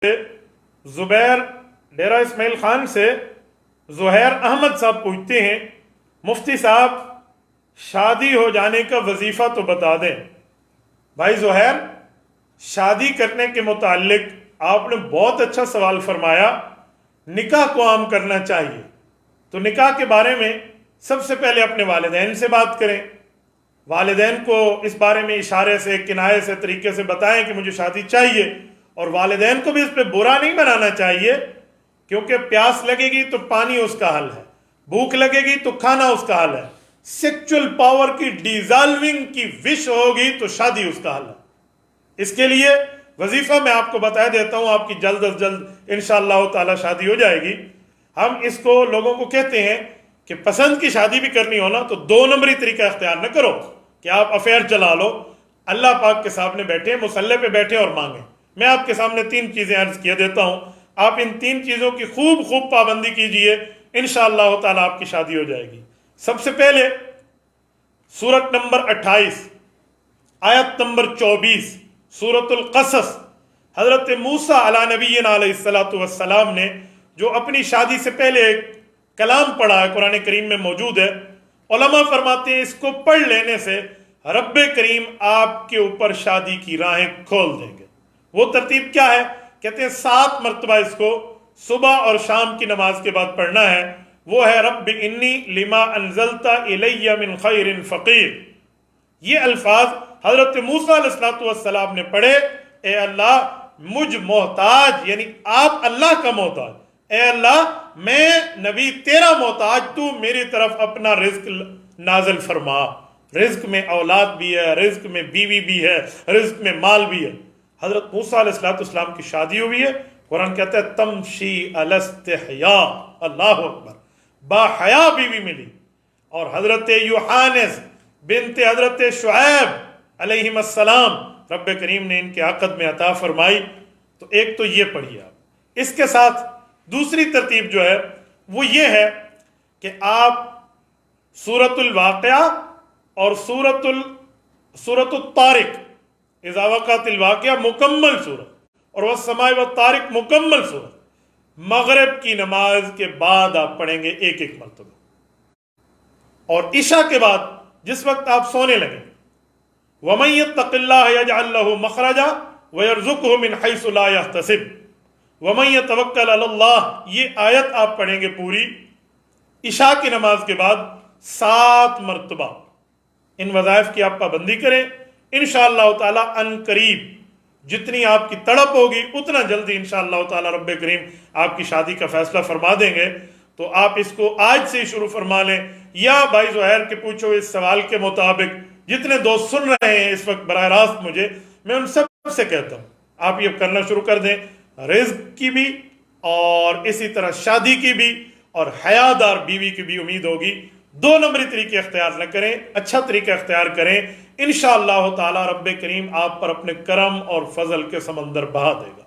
زبیر ڈیرہ اسماعیل خان سے زہیر احمد صاحب پوچھتے ہیں، مفتی صاحب شادی ہو جانے کا وظیفہ تو بتا دیں۔ بھائی زہیر، شادی کرنے کے متعلق آپ نے بہت اچھا سوال فرمایا۔ نکاح کو عام کرنا چاہیے، تو نکاح کے بارے میں سب سے پہلے اپنے والدین سے بات کریں، والدین کو اس بارے میں اشارے سے، کنایے سے، طریقے سے بتائیں کہ مجھے شادی چاہیے، اور والدین کو بھی اس پہ برا نہیں بنانا چاہیے، کیونکہ پیاس لگے گی تو پانی اس کا حل ہے، بھوک لگے گی تو کھانا اس کا حل ہے، سیکچول پاور کی ڈیزالونگ کی وش ہوگی تو شادی اس کا حل ہے۔ اس کے لیے وظیفہ میں آپ کو بتا دیتا ہوں، آپ کی جلد از جلد انشاءاللہ تعالی شادی ہو جائے گی۔ ہم اس کو لوگوں کو کہتے ہیں کہ پسند کی شادی بھی کرنی ہونا تو 2 نمبری طریقہ اختیار نہ کرو کہ آپ افیئر چلا لو۔ اللہ پاک کے سامنے بیٹھیں، مصلی پہ بیٹھیں اور مانگیں۔ میں آپ کے سامنے 3 چیزیں عرض کیے دیتا ہوں، آپ ان 3 چیزوں کی خوب پابندی کیجئے، انشاءاللہ تعالی آپ کی شادی ہو جائے گی۔ سب سے پہلے سورت نمبر 28 آیت نمبر 24 سورت القصص، حضرت موسیٰ علیہ نبینا علیہ السلام نے جو اپنی شادی سے پہلے ایک کلام پڑھا ہے، قرآن کریم میں موجود ہے۔ علماء فرماتے ہیں اس کو پڑھ لینے سے رب کریم آپ کے اوپر شادی کی راہیں کھول دیں گے۔ وہ ترتیب کیا ہے؟ کہتے ہیں 7 مرتبہ اس کو صبح اور شام کی نماز کے بعد پڑھنا ہے۔ وہ ہے رب انی لما انزلت الی من خیر فقیر۔ یہ الفاظ حضرت موسیٰ علیہ السلام نے پڑھے، اے اللہ مجھ محتاج، یعنی آپ اللہ کا محتاج، اے اللہ میں نبی تیرا محتاج، تو میری طرف اپنا رزق نازل فرما۔ رزق میں اولاد بھی ہے، رزق میں بیوی بھی ہے، رزق میں مال بھی ہے۔ حضرت موسیٰ علیہ السلام کی شادی ہوئی ہے، قرآن کہتا ہے تمشی علی استحیاء، اللہ اکبر، با حیا بیوی ملی۔ اور حضرت یوحانس بنت حضرت شعیب علیہ السلام رب کریم نے ان کے عقد میں عطا فرمائی۔ تو ایک تو یہ پڑھیے آپ۔ اس کے ساتھ دوسری ترتیب جو ہے وہ یہ ہے کہ آپ سورۃ الواقعہ اور سورۃ الطارق، اذا وقعت الواقعہ مکمل سورت، اور والسماء والطارق مکمل سورت، مغرب کی نماز کے بعد آپ پڑھیں گے ایک مرتبہ، اور عشاء کے بعد جس وقت آپ سونے لگیں، وَمَن يَتَّقِ اللَّهَ يَجْعَل لَّهُ مَخْرَجًا وَيَرْزُقْهُ مِنْ حَيْثُ لَا يَحْتَسِبُ وَمَن يَتَوَكَّلْ عَلَى اللَّهِ۔ یہ آیت آپ پڑھیں گے پوری عشاء کی نماز کے بعد 7 مرتبہ۔ ان وظائف کی آپ پابندی کریں، انشاءاللہ تعالی ان قریب جتنی آپ کی تڑپ ہوگی اتنا جلدی انشاءاللہ تعالی رب کریم آپ کی شادی کا فیصلہ فرما دیں گے۔ تو آپ اس کو آج سے ہی شروع فرما لیں، یا بھائی زہیر کے پوچھو اس سوال کے مطابق جتنے دوست سن رہے ہیں اس وقت براہ راست مجھے، میں ان سب سے کہتا ہوں آپ یہ کرنا شروع کر دیں، رزق کی بھی اور اسی طرح شادی کی بھی اور حیادار بیوی کی بھی امید ہوگی۔ 2 نمبری طریقے اختیار نہ کریں، اچھا طریقہ اختیار کریں، انشاءاللہ تعالی رب کریم آپ پر اپنے کرم اور فضل کے سمندر بہا دے گا۔